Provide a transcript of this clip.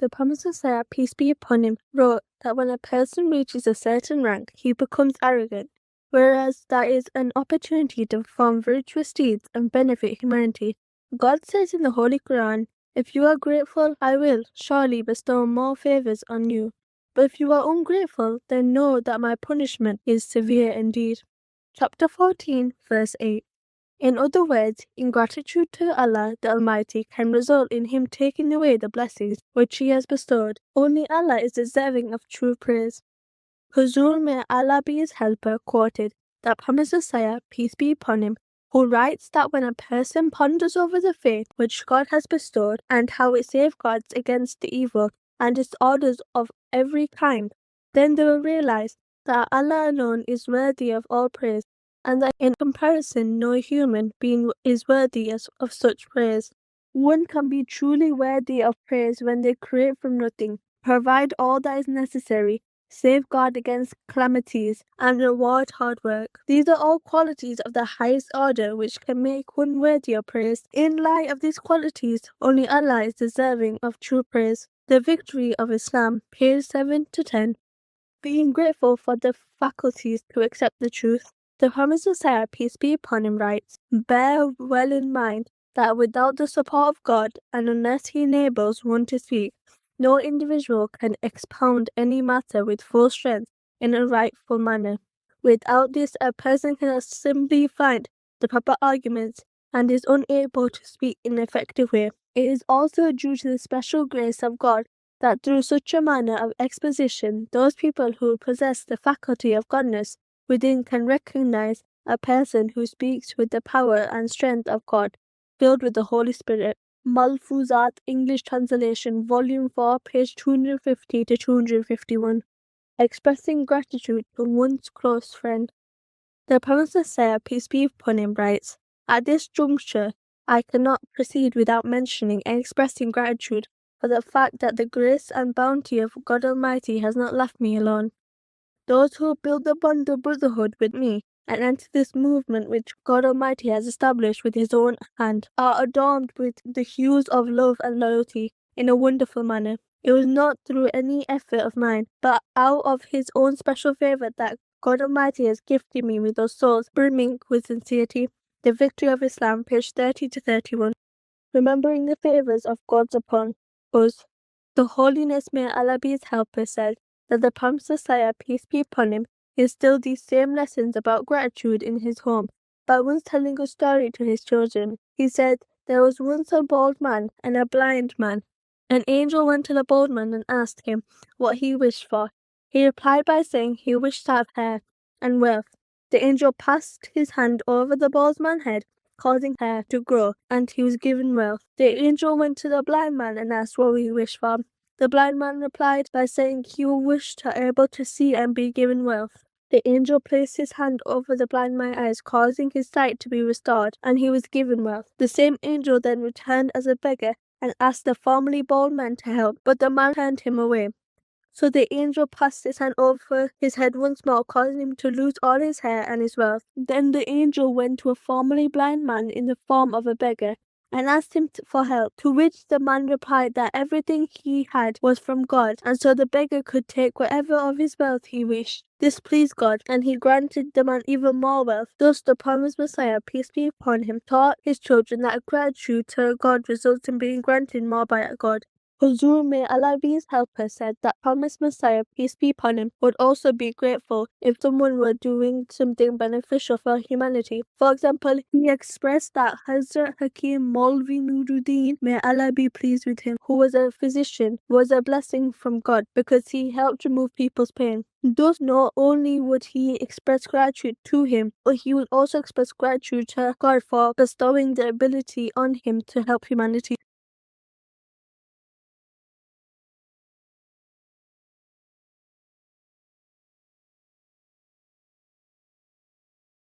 The Promised Messiah, peace be upon him, wrote that when a person reaches a certain rank, he becomes arrogant, whereas there is an opportunity to perform virtuous deeds and benefit humanity. God says in the Holy Quran, "If you are grateful, I will surely bestow more favors on you. But if you are ungrateful, then know that my punishment is severe indeed." Chapter 14, verse 8. In other words, ingratitude to Allah the Almighty can result in Him taking away the blessings which He has bestowed. Only Allah is deserving of true praise. Huzur, may Allah be his helper, quoted that Promised Messiah, peace be upon him, who writes that when a person ponders over the faith which God has bestowed and how it safeguards against the evil and disorders of every kind, then they will realize that Allah alone is worthy of all praise, and that in comparison no human being is worthy of such praise. One can be truly worthy of praise when they create from nothing, provide all that is necessary, safeguard against calamities, and reward hard work. These are all qualities of the highest order which can make one worthy of praise. In light of these qualities, only Allah is deserving of true praise. The Victory of Islam, page 7 to 10. Being grateful for the faculties to accept the truth. The Promised Messiah, peace be upon him, writes, "Bear well in mind that without the support of God, and unless He enables one to speak, no individual can expound any matter with full strength in a rightful manner. Without this, a person cannot simply find the proper arguments and is unable to speak in an effective way. It is also due to the special grace of God that through such a manner of exposition, those people who possess the faculty of godness within can recognize a person who speaks with the power and strength of God, filled with the Holy Spirit." Malfuzat, English translation, volume 4, page 250 to 251. Expressing gratitude to one's close friend. The Promised Messiah, peace be upon him, writes, "At this juncture, I cannot proceed without mentioning and expressing gratitude for the fact that the grace and bounty of God Almighty has not left me alone. Those who build the bond of brotherhood with me and enter this movement which God Almighty has established with His own hand are adorned with the hues of love and loyalty in a wonderful manner. It was not through any effort of mine, but out of His own special favor that God Almighty has gifted me with those souls brimming with sincerity." The Victory of Islam, page 30 to 31. Remembering the favors of God upon us. The Holiness, may Allah be his helper, said that the Promised Messiah, peace be upon him, instilled these same lessons about gratitude in his home by once telling a story to his children. He said, "There was once a bald man and a blind man. An angel went to the bald man and asked him what he wished for. He replied by saying he wished to have hair and wealth. The angel passed his hand over the bald man's head, causing hair to grow, and he was given wealth. The angel went to the blind man and asked what he wished for. The blind man replied by saying he wished to be able to see and be given wealth. The angel placed his hand over the blind man's eyes, causing his sight to be restored, and he was given wealth. The same angel then returned as a beggar and asked the formerly bald man to help, but the man turned him away. So the angel passed his hand over his head once more, causing him to lose all his hair and his wealth. Then the angel went to a formerly blind man in the form of a beggar and asked him for help, to which the man replied that everything he had was from God, and so the beggar could take whatever of his wealth he wished. This pleased God, and he granted the man even more wealth. Thus the Promised Messiah, peace be upon him, taught his children that gratitude to God results in being granted more by God. Huzur, may Allah be his helper, said that Promised Messiah, peace be upon him, would also be grateful if someone were doing something beneficial for humanity. For example, he expressed that Hazrat Hakim Maulvi Nuruddin, may Allah be pleased with him, who was a physician, was a blessing from God because he helped remove people's pain. Thus, not only would he express gratitude to him, but he would also express gratitude to God for bestowing the ability on him to help humanity.